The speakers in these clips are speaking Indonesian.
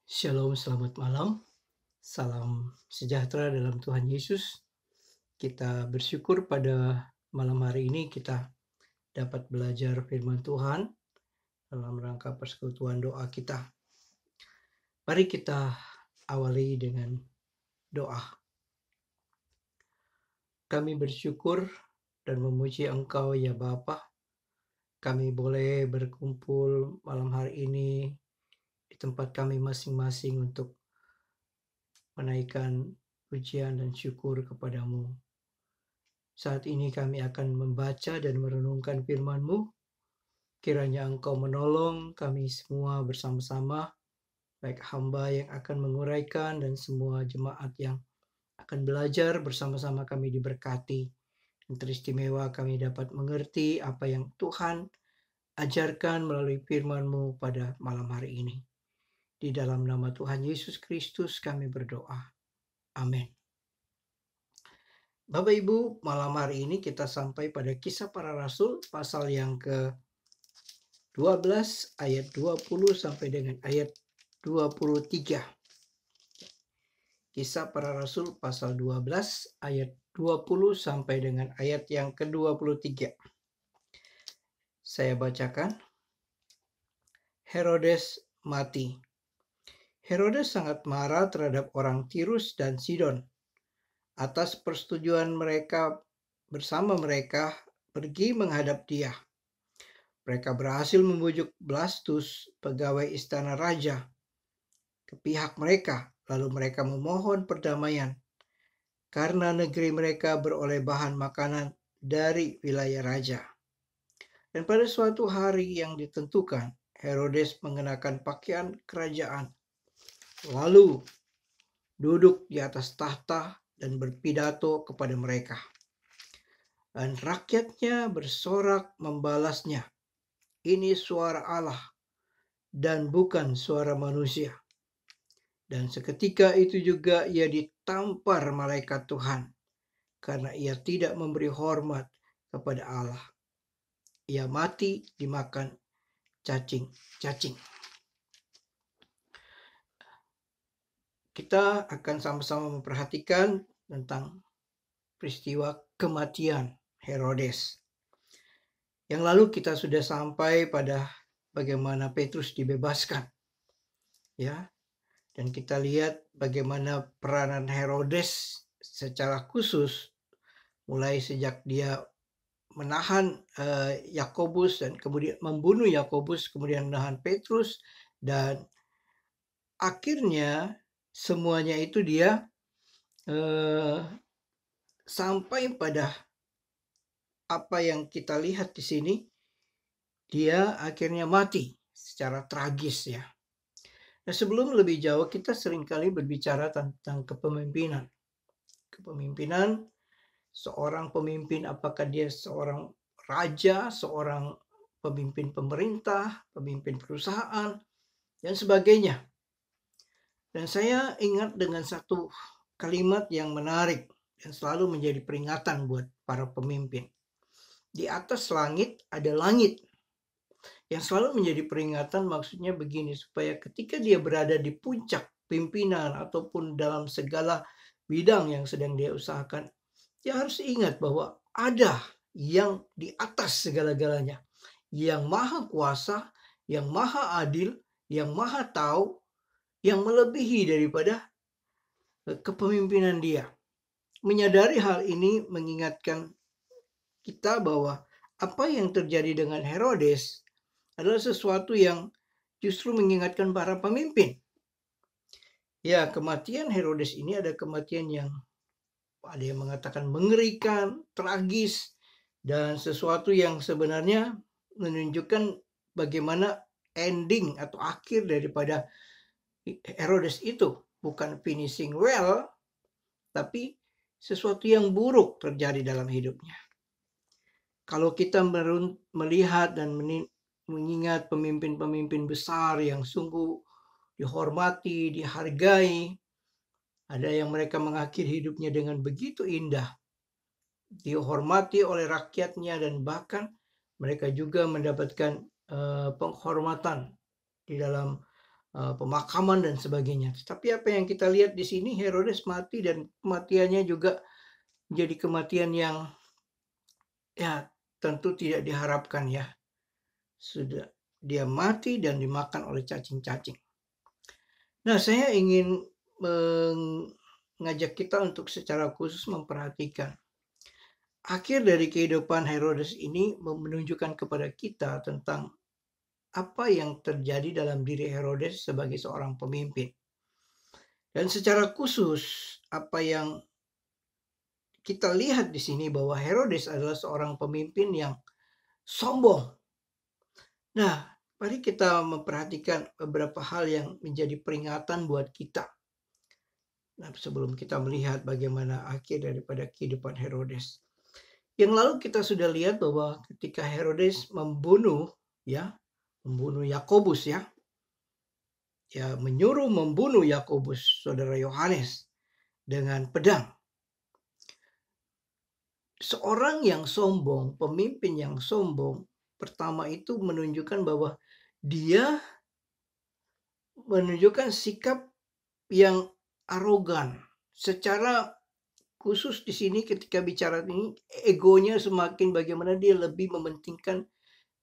Shalom, selamat malam. Salam sejahtera dalam Tuhan Yesus. Kita bersyukur pada malam hari ini kita dapat belajar firman Tuhan dalam rangka persekutuan doa kita. Mari kita awali dengan doa. Kami bersyukur dan memuji Engkau ya Bapa. Kami boleh berkumpul malam hari ini di tempat kami masing-masing untuk menaikkan pujian dan syukur kepadamu. Saat ini kami akan membaca dan merenungkan firman-Mu. Kiranya Engkau menolong kami semua bersama-sama, baik hamba yang akan menguraikan dan semua jemaat yang akan belajar bersama-sama kami diberkati. Dan teristimewa kami dapat mengerti apa yang Tuhan ajarkan melalui firman-Mu pada malam hari ini. Di dalam nama Tuhan Yesus Kristus kami berdoa. Amin. Bapak Ibu, malam hari ini kita sampai pada Kisah Para Rasul pasal yang ke-12 ayat 20 sampai dengan ayat 23. Kisah Para Rasul pasal 12 ayat 20 sampai dengan ayat yang ke-23. Saya bacakan. Herodes mati. Herodes sangat marah terhadap orang Tirus dan Sidon atas persetujuan mereka bersama mereka pergi menghadap dia. Mereka berhasil membujuk Blastus, pegawai istana raja, ke pihak mereka. Lalu mereka memohon perdamaian karena negeri mereka beroleh bahan makanan dari wilayah raja. Dan pada suatu hari yang ditentukan, Herodes mengenakan pakaian kerajaan, lalu duduk di atas tahta dan berpidato kepada mereka. Dan rakyatnya bersorak membalasnya, "Ini suara Allah dan bukan suara manusia." Dan seketika itu juga ia ditampar malaikat Tuhan karena ia tidak memberi hormat kepada Allah. Ia mati dimakan cacing-cacing. Kita akan sama-sama memperhatikan tentang peristiwa kematian Herodes. Yang lalu kita sudah sampai pada bagaimana Petrus dibebaskan. Ya. Dan kita lihat bagaimana peranan Herodes secara khusus mulai sejak dia menahan Yakobus dan kemudian membunuh Yakobus, kemudian menahan Petrus, dan akhirnya semuanya itu dia sampai pada apa yang kita lihat di sini, dia akhirnya mati secara tragis ya. Nah, sebelum lebih jauh kita seringkali berbicara tentang kepemimpinan. Kepemimpinan seorang pemimpin, apakah dia seorang raja, seorang pemimpin pemerintah, pemimpin perusahaan, dan sebagainya. Dan saya ingat dengan satu kalimat yang menarik dan selalu menjadi peringatan buat para pemimpin. Di atas langit ada langit. Yang selalu menjadi peringatan maksudnya begini, supaya ketika dia berada di puncak pimpinan ataupun dalam segala bidang yang sedang dia usahakan, dia harus ingat bahwa ada yang di atas segala-galanya, yang maha kuasa, yang maha adil, yang maha tahu, yang melebihi daripada kepemimpinan dia. Menyadari hal ini mengingatkan kita bahwa apa yang terjadi dengan Herodes adalah sesuatu yang justru mengingatkan para pemimpin. Ya, kematian Herodes ini ada kematian yang ada yang mengatakan mengerikan, tragis, dan sesuatu yang sebenarnya menunjukkan bagaimana ending atau akhir daripada Herodes itu. Bukan finishing well, tapi sesuatu yang buruk terjadi dalam hidupnya. Kalau kita melihat dan mengingat pemimpin-pemimpin besar yang sungguh dihormati, dihargai, ada yang mereka mengakhiri hidupnya dengan begitu indah, dihormati oleh rakyatnya, dan bahkan mereka juga mendapatkan penghormatan di dalam pemakaman dan sebagainya. Tetapi apa yang kita lihat di sini, Herodes mati dan kematiannya juga menjadi kematian yang ya tentu tidak diharapkan ya. Sudah dia mati dan dimakan oleh cacing-cacing. Nah, saya ingin mengajak kita untuk secara khusus memperhatikan akhir dari kehidupan Herodes ini menunjukkan kepada kita tentang apa yang terjadi dalam diri Herodes sebagai seorang pemimpin. Dan secara khusus apa yang kita lihat di sini bahwa Herodes adalah seorang pemimpin yang sombong. Nah, mari kita memperhatikan beberapa hal yang menjadi peringatan buat kita. Nah, sebelum kita melihat bagaimana akhir daripada kehidupan Herodes. Yang lalu kita sudah lihat bahwa ketika Herodes membunuh Yakobus ya, menyuruh membunuh Yakobus, saudara Yohanes, dengan pedang. Seorang yang sombong, pemimpin yang sombong, pertama itu menunjukkan bahwa dia menunjukkan sikap yang arogan. Secara khusus di sini ketika bicara ini, egonya semakin bagaimana dia lebih mementingkan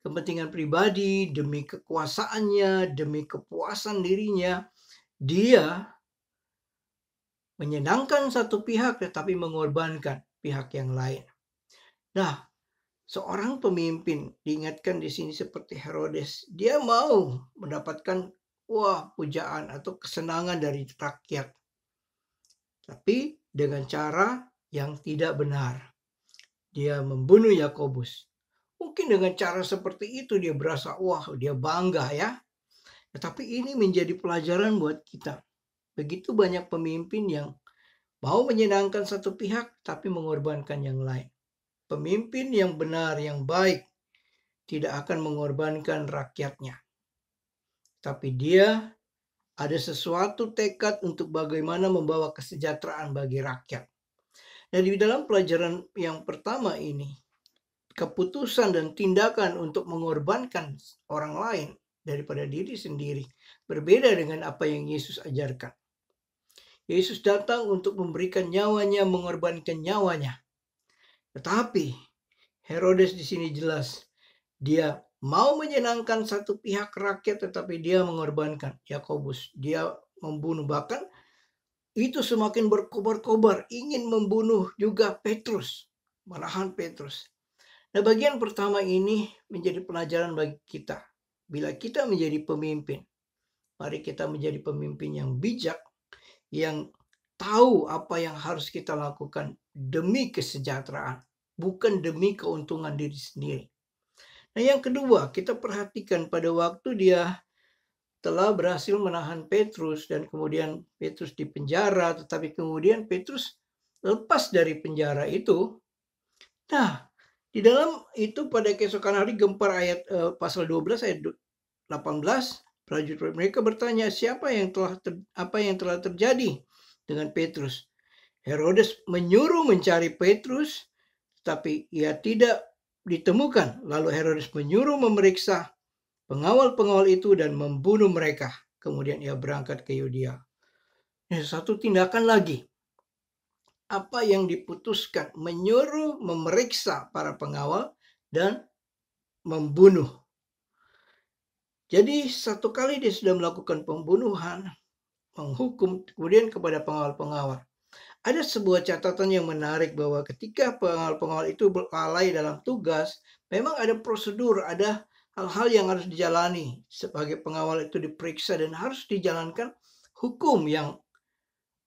kepentingan pribadi demi kekuasaannya, demi kepuasan dirinya. Dia menyenangkan satu pihak tetapi mengorbankan pihak yang lain. Nah, seorang pemimpin diingatkan di sini seperti Herodes, dia mau mendapatkan pujaan atau kesenangan dari rakyat. Tapi dengan cara yang tidak benar. Dia membunuh Yakobus. Mungkin dengan cara seperti itu dia berasa dia bangga ya. Tetapi ini menjadi pelajaran buat kita. Begitu banyak pemimpin yang mau menyenangkan satu pihak tapi mengorbankan yang lain. Pemimpin yang benar, yang baik tidak akan mengorbankan rakyatnya. Tapi dia ada sesuatu tekad untuk bagaimana membawa kesejahteraan bagi rakyat. Dan di dalam pelajaran yang pertama ini, keputusan dan tindakan untuk mengorbankan orang lain daripada diri sendiri berbeda dengan apa yang Yesus ajarkan. Yesus datang untuk memberikan nyawanya, mengorbankan nyawanya. Tetapi Herodes di sini jelas dia mau menyenangkan satu pihak rakyat, tetapi dia mengorbankan Yakobus. Dia membunuh, bahkan itu semakin berkobar-kobar, ingin membunuh juga Petrus, malahan Petrus. Nah, bagian pertama ini menjadi pelajaran bagi kita. Bila kita menjadi pemimpin, mari kita menjadi pemimpin yang bijak, yang tahu apa yang harus kita lakukan demi kesejahteraan, bukan demi keuntungan diri sendiri. Nah, yang kedua, kita perhatikan pada waktu dia telah berhasil menahan Petrus dan kemudian Petrus dipenjara, tetapi kemudian Petrus lepas dari penjara itu. Nah, di dalam itu pada keesokan hari gempar ayat pasal 12 ayat 18, prajurit mereka bertanya, apa yang telah terjadi dengan Petrus? Herodes menyuruh mencari Petrus, tapi ia tidak ditemukan. Lalu Herodes menyuruh memeriksa pengawal-pengawal itu dan membunuh mereka. Kemudian ia berangkat ke Yudea. Satu tindakan lagi. Apa yang diputuskan? Menyuruh memeriksa para pengawal dan membunuh. Jadi satu kali dia sudah melakukan pembunuhan, menghukum, kemudian kepada pengawal-pengawal. Ada sebuah catatan yang menarik bahwa ketika pengawal-pengawal itu lalai dalam tugas, memang ada prosedur, ada hal-hal yang harus dijalani. Sebagai pengawal itu diperiksa dan harus dijalankan hukum yang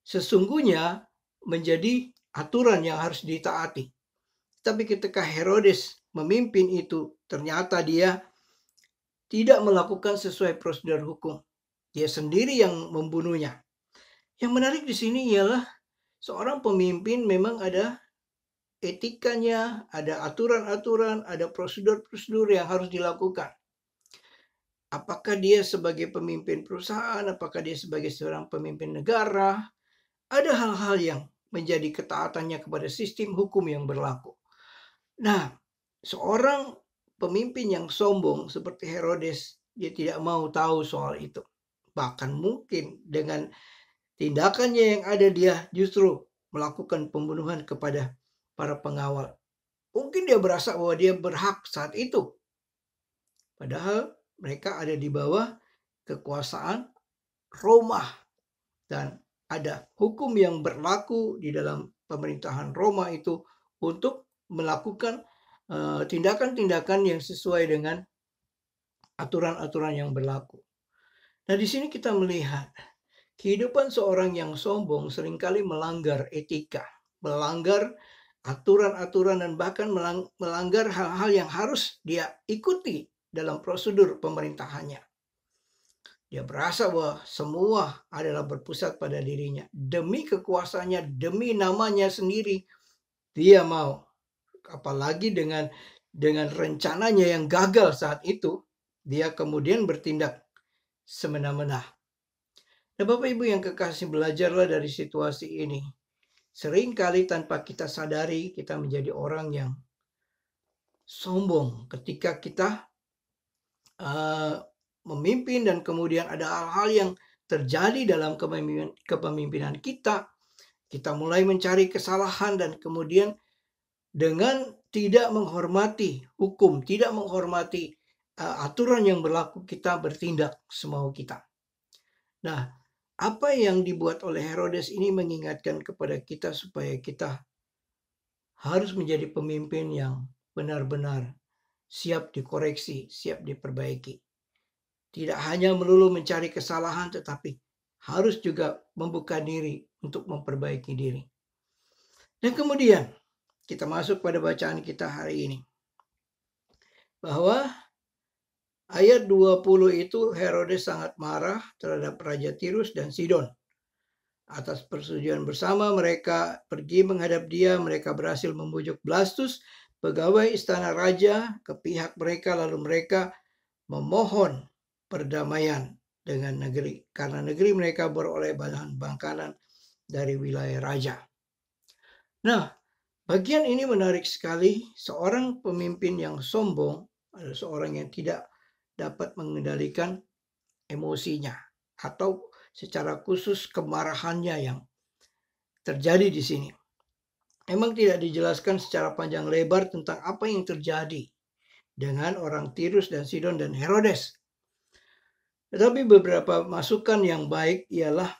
sesungguhnya menjadi aturan yang harus ditaati. Tapi ketika Herodes memimpin itu, ternyata dia tidak melakukan sesuai prosedur hukum. Dia sendiri yang membunuhnya. Yang menarik di sini ialah seorang pemimpin memang ada etikanya, ada aturan-aturan, ada prosedur-prosedur yang harus dilakukan. Apakah dia sebagai pemimpin perusahaan, apakah dia sebagai seorang pemimpin negara, ada hal-hal yang menjadi ketaatannya kepada sistem hukum yang berlaku. Nah, seorang pemimpin yang sombong seperti Herodes, dia tidak mau tahu soal itu. Bahkan mungkin dengan tindakannya yang ada dia justru melakukan pembunuhan kepada para pengawal. Mungkin dia berasa bahwa dia berhak saat itu. Padahal mereka ada di bawah kekuasaan Roma dan ada hukum yang berlaku di dalam pemerintahan Roma itu untuk melakukan tindakan-tindakan yang sesuai dengan aturan-aturan yang berlaku. Nah, di sini kita melihat kehidupan seorang yang sombong seringkali melanggar etika, melanggar aturan-aturan dan bahkan melanggar hal-hal yang harus dia ikuti dalam prosedur pemerintahannya. Dia berasa bahwa semua adalah berpusat pada dirinya. Demi kekuasaannya, demi namanya sendiri, dia mau. Apalagi dengan rencananya yang gagal saat itu, dia kemudian bertindak semena-mena. Nah, Bapak Ibu yang kekasih, belajarlah dari situasi ini. Seringkali tanpa kita sadari, kita menjadi orang yang sombong ketika kita memimpin dan kemudian ada hal-hal yang terjadi dalam kepemimpinan kita. Kita mulai mencari kesalahan dan kemudian dengan tidak menghormati hukum, tidak menghormati aturan yang berlaku, kita bertindak semau kita. Nah, apa yang dibuat oleh Herodes ini mengingatkan kepada kita supaya kita harus menjadi pemimpin yang benar-benar siap dikoreksi, siap diperbaiki. Tidak hanya melulu mencari kesalahan, tetapi harus juga membuka diri untuk memperbaiki diri. Dan kemudian kita masuk pada bacaan kita hari ini. Bahwa ayat 20 itu Herodes sangat marah terhadap Raja Tirus dan Sidon. Atas persetujuan bersama mereka pergi menghadap dia, mereka berhasil membujuk Blastus, pegawai istana raja, ke pihak mereka, lalu mereka memohon perdamaian dengan negeri, karena negeri mereka beroleh bahan makanan dari wilayah raja. Nah, bagian ini menarik sekali. Seorang pemimpin yang sombong adalah seorang yang tidak dapat mengendalikan emosinya atau secara khusus kemarahannya yang terjadi di sini. Memang tidak dijelaskan secara panjang lebar tentang apa yang terjadi dengan orang Tirus dan Sidon dan Herodes. Tetapi beberapa masukan yang baik ialah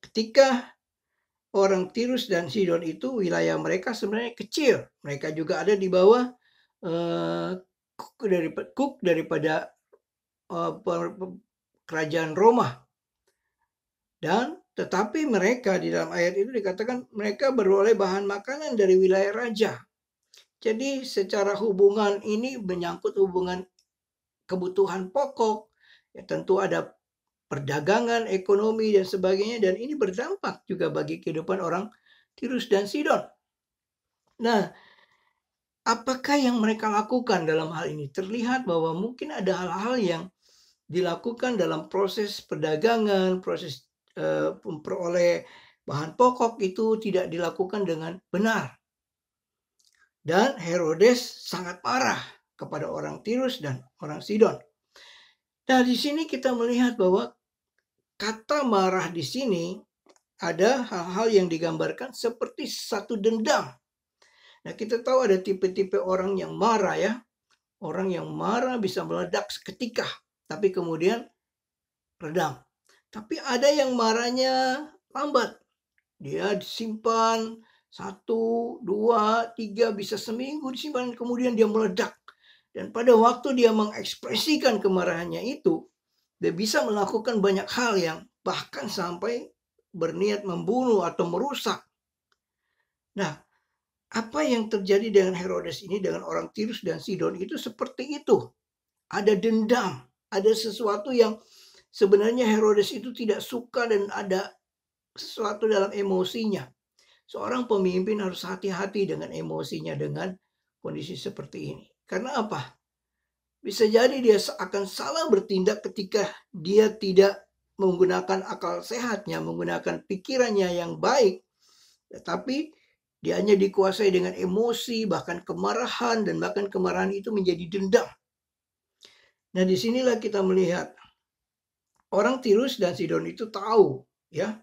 ketika orang Tirus dan Sidon itu wilayah mereka sebenarnya kecil. Mereka juga ada di bawah kuk daripada kerajaan Roma. Dan tetapi mereka di dalam ayat itu dikatakan mereka beroleh bahan makanan dari wilayah raja. Jadi secara hubungan ini menyangkut hubungan kebutuhan pokok. Ya, tentu ada perdagangan, ekonomi, dan sebagainya. Dan ini berdampak juga bagi kehidupan orang Tirus dan Sidon. Nah, apakah yang mereka lakukan dalam hal ini? Terlihat bahwa mungkin ada hal-hal yang dilakukan dalam proses perdagangan, proses memperoleh bahan pokok itu tidak dilakukan dengan benar. Dan Herodes sangat marah kepada orang Tirus dan orang Sidon. Nah, di sini kita melihat bahwa kata marah di sini ada hal-hal yang digambarkan seperti satu dendam. Nah, kita tahu ada tipe-tipe orang yang marah ya. Orang yang marah bisa meledak seketika, tapi kemudian redam. Tapi ada yang marahnya lambat. Dia disimpan 1, 2, 3, bisa seminggu disimpan, kemudian dia meledak. Dan pada waktu dia mengekspresikan kemarahannya itu, dia bisa melakukan banyak hal yang bahkan sampai berniat membunuh atau merusak. Nah, apa yang terjadi dengan Herodes ini, dengan orang Tirus dan Sidon itu seperti itu. Ada dendam, ada sesuatu yang sebenarnya Herodes itu tidak suka dan ada sesuatu dalam emosinya. Seorang pemimpin harus hati-hati dengan emosinya dengan kondisi seperti ini. Karena apa? Bisa jadi dia akan salah bertindak ketika dia tidak menggunakan akal sehatnya, menggunakan pikirannya yang baik. Tetapi dia hanya dikuasai dengan emosi, bahkan kemarahan, dan bahkan kemarahan itu menjadi dendam. Nah, disinilah kita melihat Orang Tirus dan Sidon itu tahu, ya,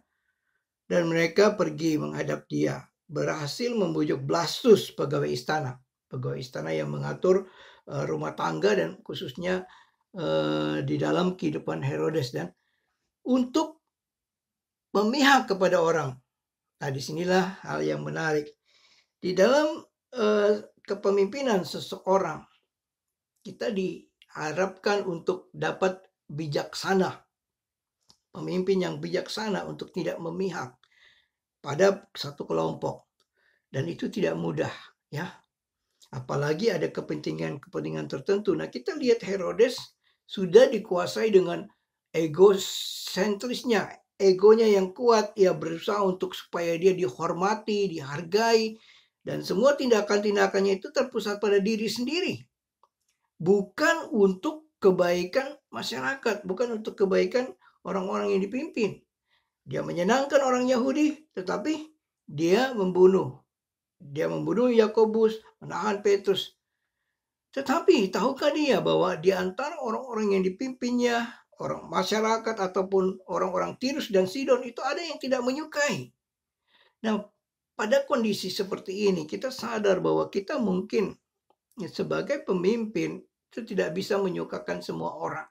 dan mereka pergi menghadap dia, berhasil membujuk Blastus, pegawai istana yang mengatur rumah tangga dan khususnya di dalam kehidupan Herodes, dan untuk memihak kepada orang. Nah, disinilah hal yang menarik. Di dalam kepemimpinan seseorang, kita diharapkan untuk dapat bijaksana. Pemimpin yang bijaksana untuk tidak memihak pada satu kelompok. Dan itu tidak mudah, ya. Apalagi ada kepentingan tertentu. Nah, kita lihat Herodes sudah dikuasai dengan egosentrisnya, egonya yang kuat. Ia berusaha untuk supaya dia dihormati, dihargai, dan semua tindakan-tindakannya itu terpusat pada diri sendiri. Bukan untuk kebaikan masyarakat, bukan untuk kebaikan orang-orang yang dipimpin. Dia menyenangkan orang Yahudi, tetapi dia membunuh. Dia membunuh Yakobus, menahan Petrus. Tetapi tahukah dia bahwa di antara orang-orang yang dipimpinnya, orang masyarakat ataupun orang-orang Tirus dan Sidon itu ada yang tidak menyukai. Nah, pada kondisi seperti ini kita sadar bahwa kita mungkin sebagai pemimpin itu tidak bisa menyukakan semua orang.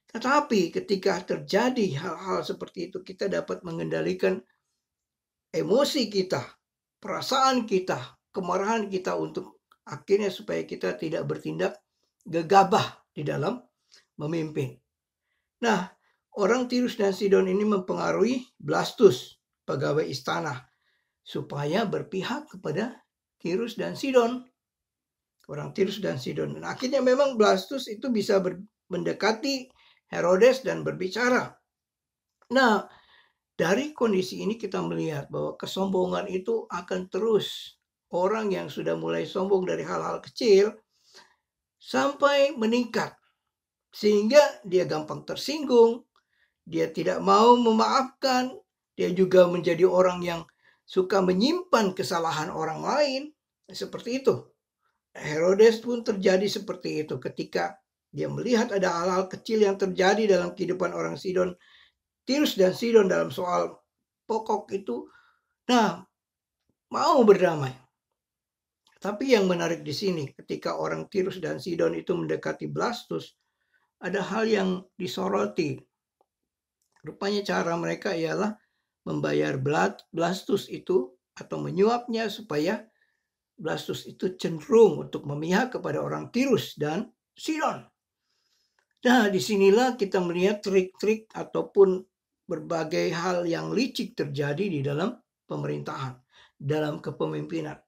Tetapi ketika terjadi hal-hal seperti itu, kita dapat mengendalikan emosi kita, perasaan kita, kemarahan kita untuk akhirnya supaya kita tidak bertindak gegabah di dalam memimpin. Nah, orang Tirus dan Sidon ini mempengaruhi Blastus, pegawai istana, supaya berpihak kepada Tirus dan Sidon. Orang Tirus dan Sidon. Dan akhirnya memang Blastus itu bisa mendekati Herodes dan berbicara. Nah, dari kondisi ini kita melihat bahwa kesombongan itu akan terus. Orang yang sudah mulai sombong dari hal-hal kecil sampai meningkat. Sehingga dia gampang tersinggung, dia tidak mau memaafkan, dia juga menjadi orang yang suka menyimpan kesalahan orang lain. Seperti itu. Herodes pun terjadi seperti itu ketika dia melihat ada hal-hal kecil yang terjadi dalam kehidupan orang Sidon, Tirus dan Sidon dalam soal pokok itu. Nah, mau berdamai. Tapi yang menarik di sini, ketika orang Tirus dan Sidon itu mendekati Blastus, ada hal yang disoroti. Rupanya cara mereka ialah membayar Blastus itu atau menyuapnya supaya Blastus itu cenderung untuk memihak kepada orang Tirus dan Sidon. Nah, disinilah kita melihat trik-trik ataupun berbagai hal yang licik terjadi di dalam pemerintahan, dalam kepemimpinan.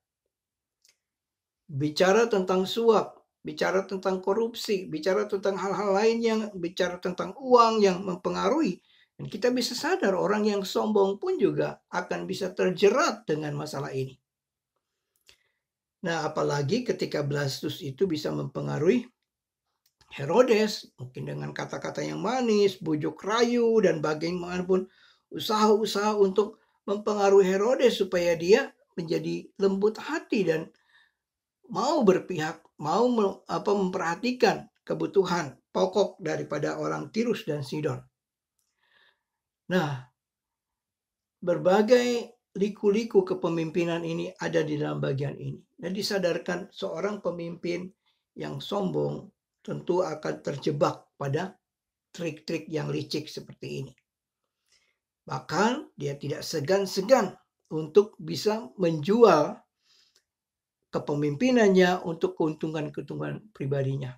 Bicara tentang suap, bicara tentang korupsi, bicara tentang hal-hal lain yang bicara tentang uang yang mempengaruhi. Dan kita bisa sadar orang yang sombong pun juga akan bisa terjerat dengan masalah ini. Nah, apalagi ketika Blastus itu bisa mempengaruhi Herodes, mungkin dengan kata-kata yang manis, bujuk rayu, dan bagaimanapun usaha-usaha untuk mempengaruhi Herodes supaya dia menjadi lembut hati dan mau berpihak, mau memperhatikan kebutuhan pokok daripada orang Tirus dan Sidon. Nah, berbagai liku-liku kepemimpinan ini ada di dalam bagian ini. Dan disadarkan seorang pemimpin yang sombong tentu akan terjebak pada trik-trik yang licik seperti ini. Bahkan dia tidak segan-segan untuk bisa menjual kepemimpinannya untuk keuntungan-keuntungan pribadinya.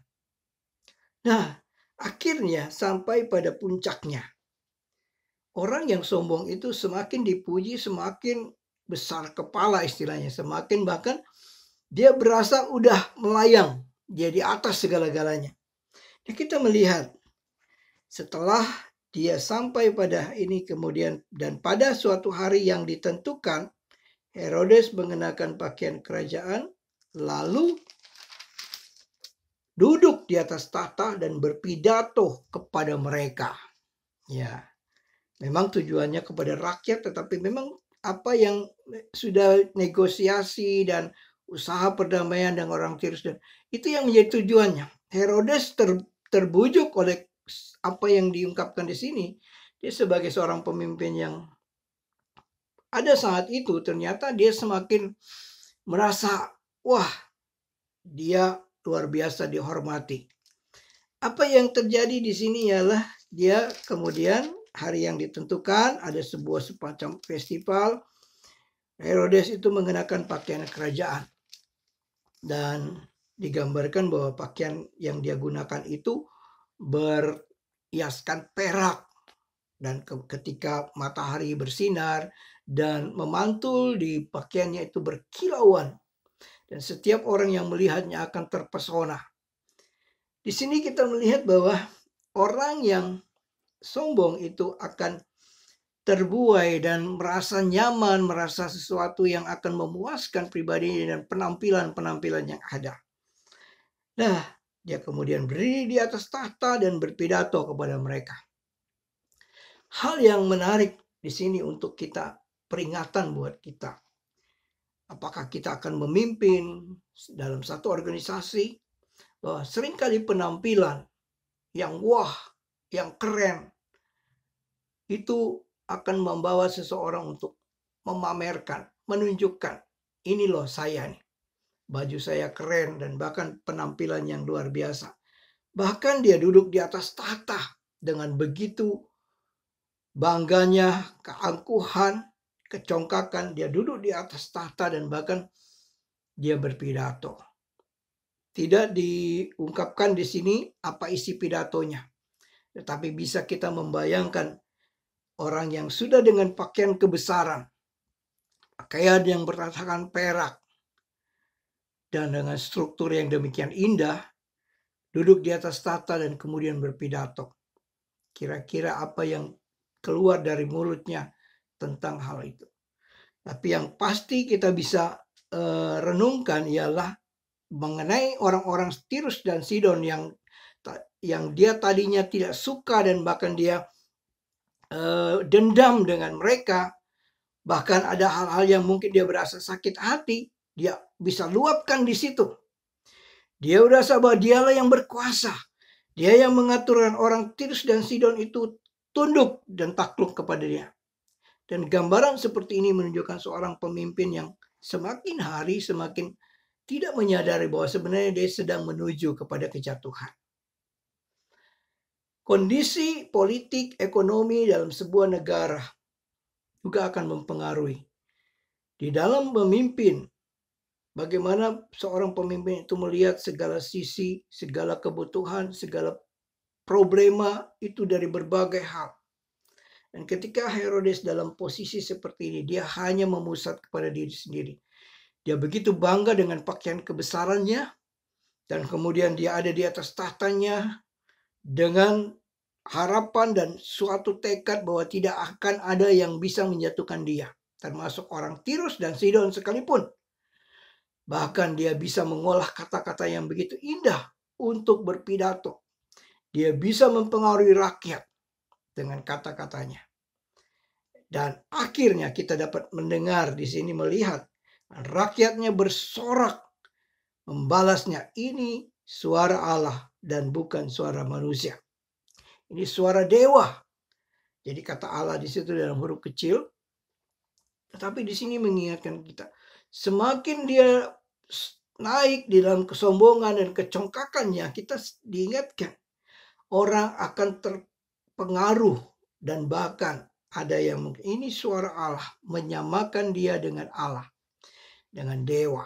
Nah, akhirnya sampai pada puncaknya. Orang yang sombong itu semakin dipuji, semakin besar kepala istilahnya, semakin bahkan dia berasa udah melayang, dia di atas segala-galanya. Nah, kita melihat setelah dia sampai pada ini kemudian dan pada suatu hari yang ditentukan, Herodes mengenakan pakaian kerajaan lalu duduk di atas tahta dan berpidato kepada mereka. Ya, memang tujuannya kepada rakyat, tetapi memang apa yang sudah negosiasi dan usaha perdamaian dengan orang Tirus dan itu yang menjadi tujuannya. Herodes terbujuk oleh apa yang diungkapkan di sini, dia sebagai seorang pemimpin yang ada saat itu ternyata dia semakin merasa, wah, dia luar biasa dihormati. Apa yang terjadi di sini ialah dia kemudian hari yang ditentukan ada sebuah semacam festival. Herodes itu mengenakan pakaian kerajaan dan digambarkan bahwa pakaian yang dia gunakan itu berhiaskan perak, dan ketika matahari bersinar dan memantul di pakaiannya itu berkilauan, dan setiap orang yang melihatnya akan terpesona. Di sini kita melihat bahwa orang yang sombong itu akan terbuai dan merasa nyaman, merasa sesuatu yang akan memuaskan pribadinya dan penampilan-penampilan yang ada. Nah, dia kemudian berdiri di atas tahta dan berpidato kepada mereka. Hal yang menarik di sini untuk kita, peringatan buat kita. Apakah kita akan memimpin dalam satu organisasi, bahwa seringkali penampilan yang wah, yang keren, itu akan membawa seseorang untuk memamerkan, menunjukkan, ini loh saya nih, baju saya keren, dan bahkan penampilan yang luar biasa. Bahkan dia duduk di atas tahta dengan begitu bangganya, keangkuhan, kecongkakan, dia duduk di atas tahta dan bahkan dia berpidato. Tidak diungkapkan di sini apa isi pidatonya, tetapi bisa kita membayangkan orang yang sudah dengan pakaian kebesaran, pakaian yang bertasakan perak, dan dengan struktur yang demikian indah, duduk di atas tahta dan kemudian berpidato. Kira-kira apa yang keluar dari mulutnya tentang hal itu. Tapi yang pasti kita bisa renungkan ialah mengenai orang-orang Tirus dan Sidon yang dia tadinya tidak suka dan bahkan dia dendam dengan mereka. Bahkan ada hal-hal yang mungkin dia berasa sakit hati, dia bisa luapkan di situ. Dia berasa bahwa dialah yang berkuasa. Dia yang mengaturkan orang Tirus dan Sidon itu tunduk dan takluk kepada dia. Dan gambaran seperti ini menunjukkan seorang pemimpin yang semakin hari semakin tidak menyadari bahwa sebenarnya dia sedang menuju kepada kejatuhan. Kondisi politik, ekonomi dalam sebuah negara juga akan mempengaruhi. Di dalam memimpin, bagaimana seorang pemimpin itu melihat segala sisi, segala kebutuhan, segala problema itu dari berbagai hal. Dan ketika Herodes dalam posisi seperti ini, dia hanya memusat kepada diri sendiri. Dia begitu bangga dengan pakaian kebesarannya, dan kemudian dia ada di atas tahtanya dengan harapan dan suatu tekad bahwa tidak akan ada yang bisa menjatuhkan dia, termasuk orang Tirus dan Sidon sekalipun. Bahkan dia bisa mengolah kata-kata yang begitu indah untuk berpidato. Dia bisa mempengaruhi rakyat dengan kata-katanya. Dan akhirnya kita dapat mendengar di sini, melihat rakyatnya bersorak membalasnya, ini suara Allah dan bukan suara manusia. Ini suara dewa. Jadi kata Allah di situ dalam huruf kecil. Tetapi di sini mengingatkan kita, semakin dia naik di dalam kesombongan dan kecongkakannya, kita diingatkan orang akan terpengaruh dan bahkan ada yang mungkin ini suara Allah, menyamakan dia dengan Allah, dengan dewa.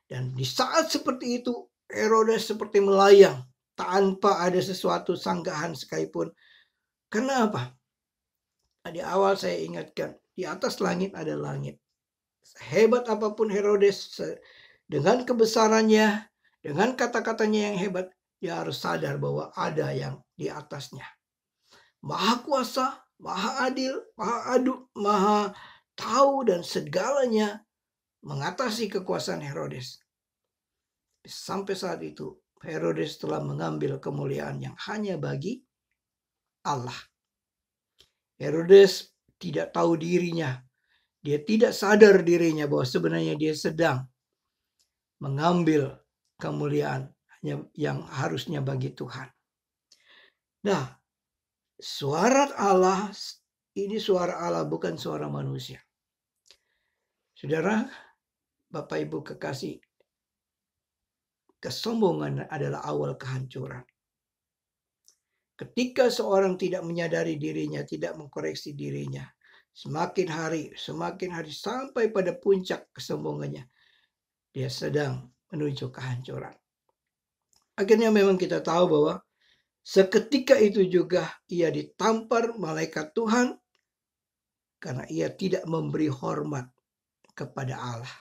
Dan di saat seperti itu Herodes seperti melayang tanpa ada sesuatu sanggahan sekalipun. Kenapa? Di awal saya ingatkan, di atas langit ada langit. Hebat apapun Herodes, dengan kebesarannya, dengan kata-katanya yang hebat, dia harus sadar bahwa ada yang di atasnya. Maha kuasa, maha adil, maha tahu, dan segalanya mengatasi kekuasaan Herodes. Sampai saat itu Herodes telah mengambil kemuliaan yang hanya bagi Allah. Herodes tidak tahu dirinya. Dia tidak sadar dirinya bahwa sebenarnya dia sedang mengambil kemuliaan yang harusnya bagi Tuhan. Nah, suara Allah ini suara Allah, bukan suara manusia. Saudara, Bapak Ibu kekasih, kesombongan adalah awal kehancuran. Ketika seorang tidak menyadari dirinya, tidak mengkoreksi dirinya, semakin hari sampai pada puncak kesombongannya, dia sedang menuju kehancuran. Akhirnya memang kita tahu bahwa seketika itu juga ia ditampar malaikat Tuhan karena ia tidak memberi hormat kepada Allah.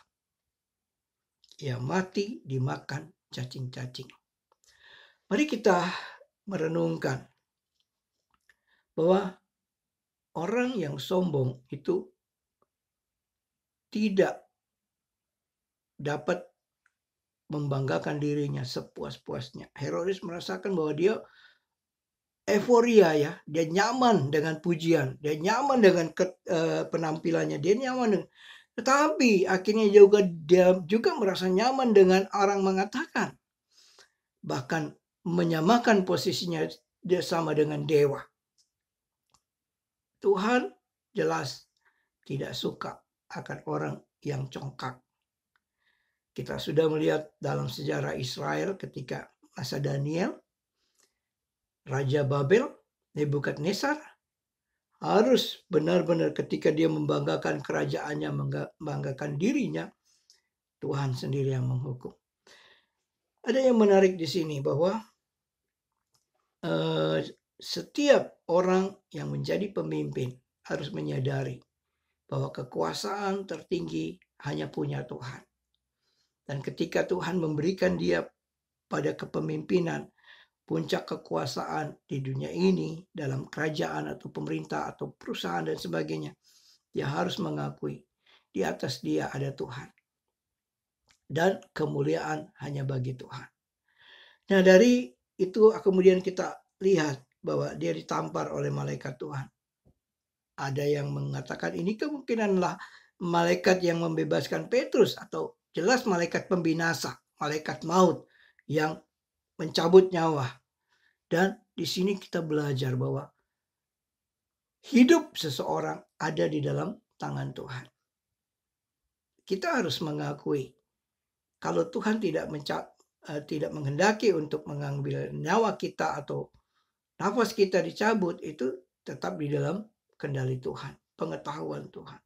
Ia mati dimakan cacing-cacing. Mari kita merenungkan bahwa orang yang sombong itu tidak dapat membanggakan dirinya sepuas-puasnya. Herodes merasakan bahwa dia euforia ya, dia nyaman dengan pujian, dia nyaman dengan penampilannya, dia nyaman dengan, tetapi akhirnya dia juga merasa nyaman dengan orang mengatakan, bahkan menyamakan posisinya dia sama dengan dewa. Tuhan jelas tidak suka akan orang yang congkak. Kita sudah melihat dalam sejarah Israel ketika masa Daniel, Raja Babel, Nebukadnezar, harus benar-benar ketika dia membanggakan kerajaannya, membanggakan dirinya, Tuhan sendiri yang menghukum. Ada yang menarik di sini bahwa setiap orang yang menjadi pemimpin harus menyadari bahwa kekuasaan tertinggi hanya punya Tuhan. Dan ketika Tuhan memberikan dia pada kepemimpinan, puncak kekuasaan di dunia ini, dalam kerajaan atau pemerintah atau perusahaan dan sebagainya, dia harus mengakui di atas dia ada Tuhan. Dan kemuliaan hanya bagi Tuhan. Nah, dari itu kemudian kita lihat bahwa dia ditampar oleh malaikat Tuhan. Ada yang mengatakan ini kemungkinanlah malaikat yang membebaskan Petrus, atau jelas malaikat pembinasa, malaikat maut yang mencabut nyawa. Dan di sini kita belajar bahwa hidup seseorang ada di dalam tangan Tuhan. Kita harus mengakui kalau Tuhan tidak menghendaki untuk mengambil nyawa kita atau nafas kita dicabut, itu tetap di dalam kendali Tuhan, pengetahuan Tuhan.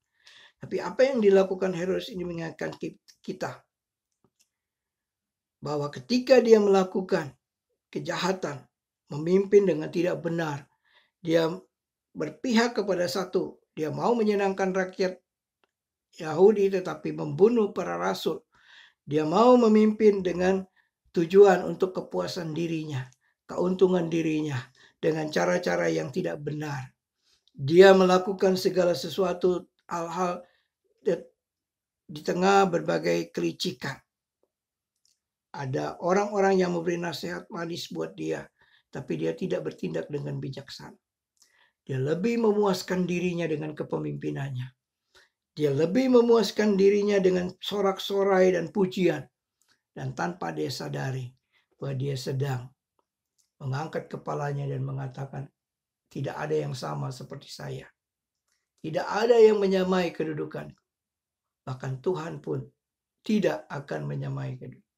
Tapi apa yang dilakukan Herodes ini mengingatkan kita bahwa ketika dia melakukan kejahatan, memimpin dengan tidak benar, dia berpihak kepada satu, dia mau menyenangkan rakyat Yahudi tetapi membunuh para rasul. Dia mau memimpin dengan tujuan untuk kepuasan dirinya, keuntungan dirinya, dengan cara-cara yang tidak benar. Dia melakukan segala sesuatu hal-hal di tengah berbagai kelicikan. Ada orang-orang yang memberi nasihat manis buat dia, tapi dia tidak bertindak dengan bijaksana. Dia lebih memuaskan dirinya dengan kepemimpinannya. Dia lebih memuaskan dirinya dengan sorak-sorai dan pujian. Dan tanpa dia sadari bahwa dia sedang mengangkat kepalanya dan mengatakan, tidak ada yang sama seperti saya. Tidak ada yang menyamai kedudukan. Bahkan Tuhan pun tidak akan menyamai kedudukan.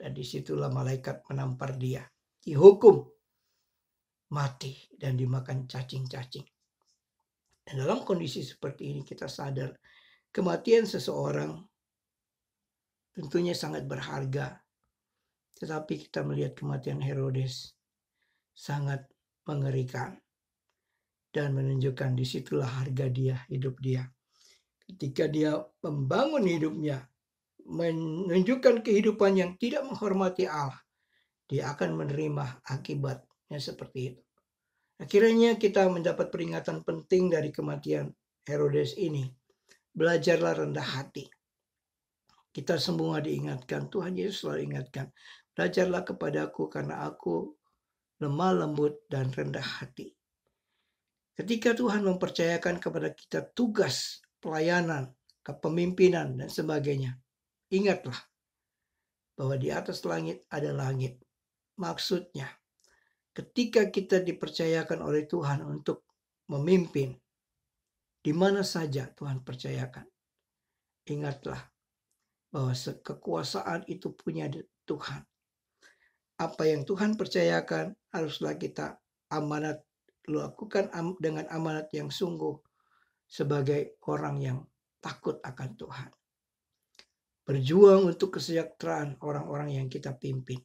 Dan disitulah malaikat menampar dia. Dihukum mati dan dimakan cacing-cacing. Dan dalam kondisi seperti ini kita sadar kematian seseorang tentunya sangat berharga. Tetapi kita melihat kematian Herodes sangat mengerikan. Dan menunjukkan disitulah harga dia, hidup dia. Ketika dia membangun hidupnya, menunjukkan kehidupan yang tidak menghormati Allah, dia akan menerima akibatnya seperti itu. Akhirnya kita mendapat peringatan penting dari kematian Herodes ini. Belajarlah rendah hati. Kita semua diingatkan, Tuhan Yesus selalu ingatkan, belajarlah kepadaku karena aku lemah lembut dan rendah hati. Ketika Tuhan mempercayakan kepada kita tugas pelayanan, kepemimpinan dan sebagainya, ingatlah bahwa di atas langit ada langit. Maksudnya, ketika kita dipercayakan oleh Tuhan untuk memimpin, di mana saja Tuhan percayakan, ingatlah bahwa kekuasaan itu punya Tuhan. Apa yang Tuhan percayakan haruslah kita lakukan dengan amanat yang sungguh sebagai orang yang takut akan Tuhan. Berjuang untuk kesejahteraan orang-orang yang kita pimpin.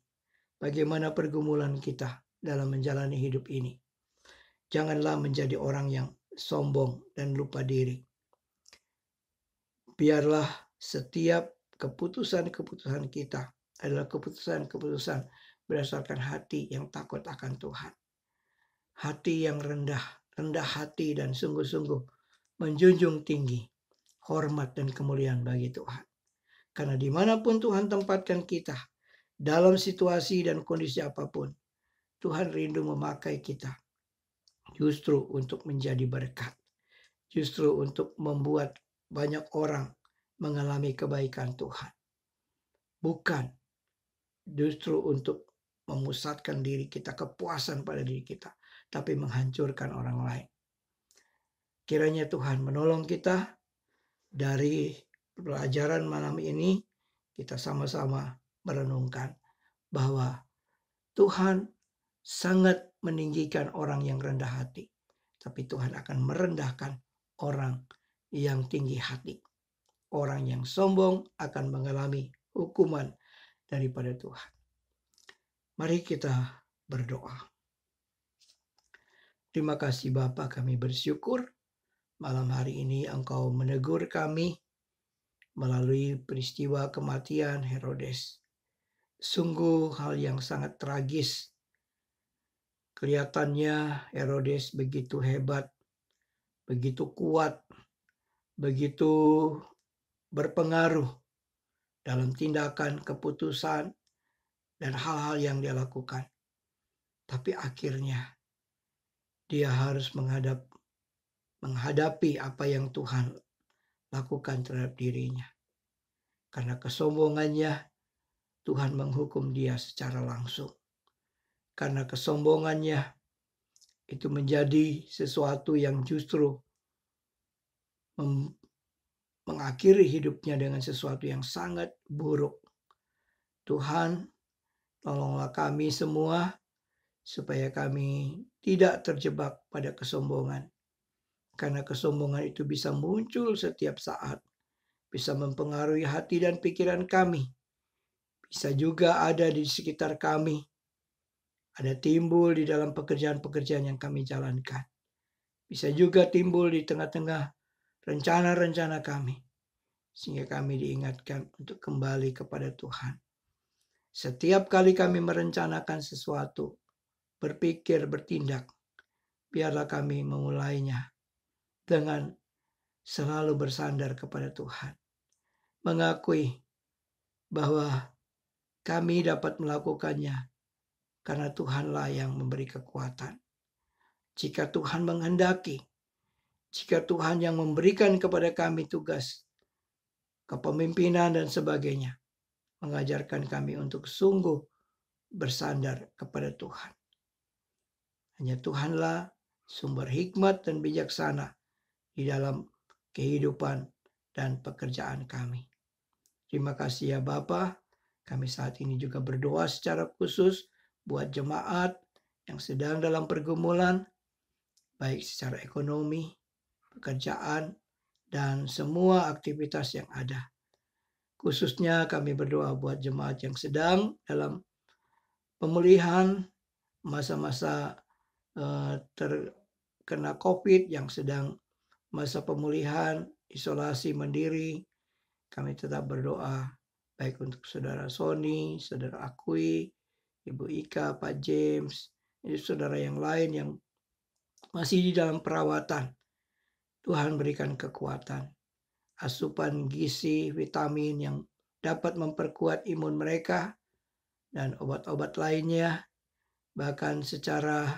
Bagaimana pergumulan kita dalam menjalani hidup ini. Janganlah menjadi orang yang sombong dan lupa diri. Biarlah setiap keputusan-keputusan kita adalah keputusan-keputusan berdasarkan hati yang takut akan Tuhan. Hati yang rendah hati dan sungguh-sungguh menjunjung tinggi hormat dan kemuliaan bagi Tuhan. Karena dimanapun Tuhan tempatkan kita, dalam situasi dan kondisi apapun, Tuhan rindu memakai kita justru untuk menjadi berkat, justru untuk membuat banyak orang mengalami kebaikan Tuhan. Bukan justru untuk memusatkan diri kita, kepuasan pada diri kita, tapi menghancurkan orang lain. Kiranya Tuhan menolong kita dari pelajaran malam ini, kita sama-sama merenungkan bahwa Tuhan sangat meninggikan orang yang rendah hati, tapi Tuhan akan merendahkan orang yang tinggi hati. Orang yang sombong akan mengalami hukuman daripada Tuhan. Mari kita berdoa. Terima kasih Bapa, kami bersyukur malam hari ini Engkau menegur kami melalui peristiwa kematian Herodes. Sungguh hal yang sangat tragis. Kelihatannya Herodes begitu hebat, begitu kuat, begitu berpengaruh dalam tindakan, keputusan, dan hal-hal yang dia lakukan. Tapi akhirnya dia harus menghadapi apa yang Tuhan lakukan terhadap dirinya. Karena kesombongannya, Tuhan menghukum dia secara langsung. Karena kesombongannya, itu menjadi sesuatu yang justru mengakhiri hidupnya dengan sesuatu yang sangat buruk. Tuhan, tolonglah kami semua supaya kami tidak terjebak pada kesombongan. Karena kesombongan itu bisa muncul setiap saat. Bisa mempengaruhi hati dan pikiran kami. Bisa juga ada di sekitar kami. Ada timbul di dalam pekerjaan-pekerjaan yang kami jalankan. Bisa juga timbul di tengah-tengah rencana-rencana kami. Sehingga kami diingatkan untuk kembali kepada Tuhan. Setiap kali kami merencanakan sesuatu, berpikir, bertindak, biarlah kami memulainya dengan selalu bersandar kepada Tuhan. Mengakui bahwa kami dapat melakukannya karena Tuhanlah yang memberi kekuatan. Jika Tuhan menghendaki, jika Tuhan yang memberikan kepada kami tugas, kepemimpinan dan sebagainya, mengajarkan kami untuk sungguh bersandar kepada Tuhan. Hanya Tuhanlah sumber hikmat dan bijaksana di dalam kehidupan dan pekerjaan kami. Terima kasih ya Bapa. Kami saat ini juga berdoa secara khusus buat jemaat yang sedang dalam pergumulan, baik secara ekonomi, pekerjaan, dan semua aktivitas yang ada. Khususnya kami berdoa buat jemaat yang sedang dalam pemulihan, masa-masa terkena COVID, yang sedang masa pemulihan, isolasi mandiri. Kami tetap berdoa baik untuk saudara Sony, saudara Akui, Ibu Ika, Pak James, saudara yang lain yang masih di dalam perawatan. Tuhan berikan kekuatan, asupan gizi, vitamin yang dapat memperkuat imun mereka, dan obat-obat lainnya. Bahkan secara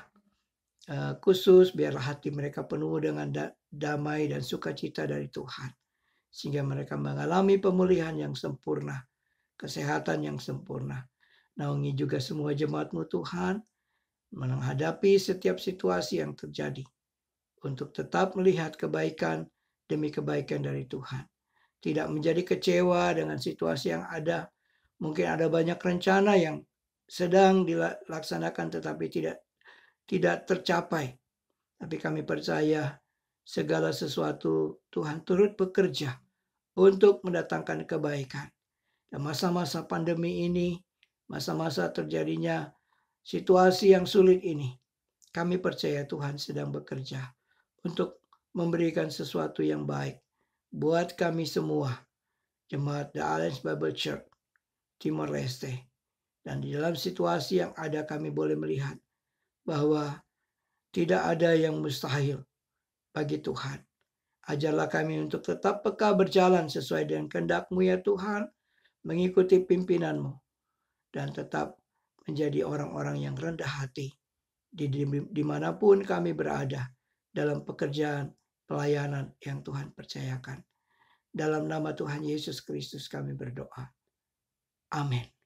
khusus biarlah hati mereka penuh dengan damai dan sukacita dari Tuhan. Sehingga mereka mengalami pemulihan yang sempurna, kesehatan yang sempurna. Naungi juga semua jemaat-Mu Tuhan, menghadapi setiap situasi yang terjadi, untuk tetap melihat kebaikan demi kebaikan dari Tuhan. Tidak menjadi kecewa dengan situasi yang ada. Mungkin ada banyak rencana yang sedang dilaksanakan tetapi tidak tercapai. Tapi kami percaya segala sesuatu Tuhan turut bekerja untuk mendatangkan kebaikan. Dan masa-masa pandemi ini, masa-masa terjadinya situasi yang sulit ini, kami percaya Tuhan sedang bekerja untuk memberikan sesuatu yang baik buat kami semua, Jemaat The Alliance Bible Church Timor Leste. Dan di dalam situasi yang ada kami boleh melihat bahwa tidak ada yang mustahil bagi Tuhan. Ajarlah kami untuk tetap peka berjalan sesuai dengan kehendak-Mu ya Tuhan, mengikuti pimpinanmu, dan tetap menjadi orang-orang yang rendah hati dimanapun kami berada dalam pekerjaan pelayanan yang Tuhan percayakan. Dalam nama Tuhan Yesus Kristus kami berdoa. Amin.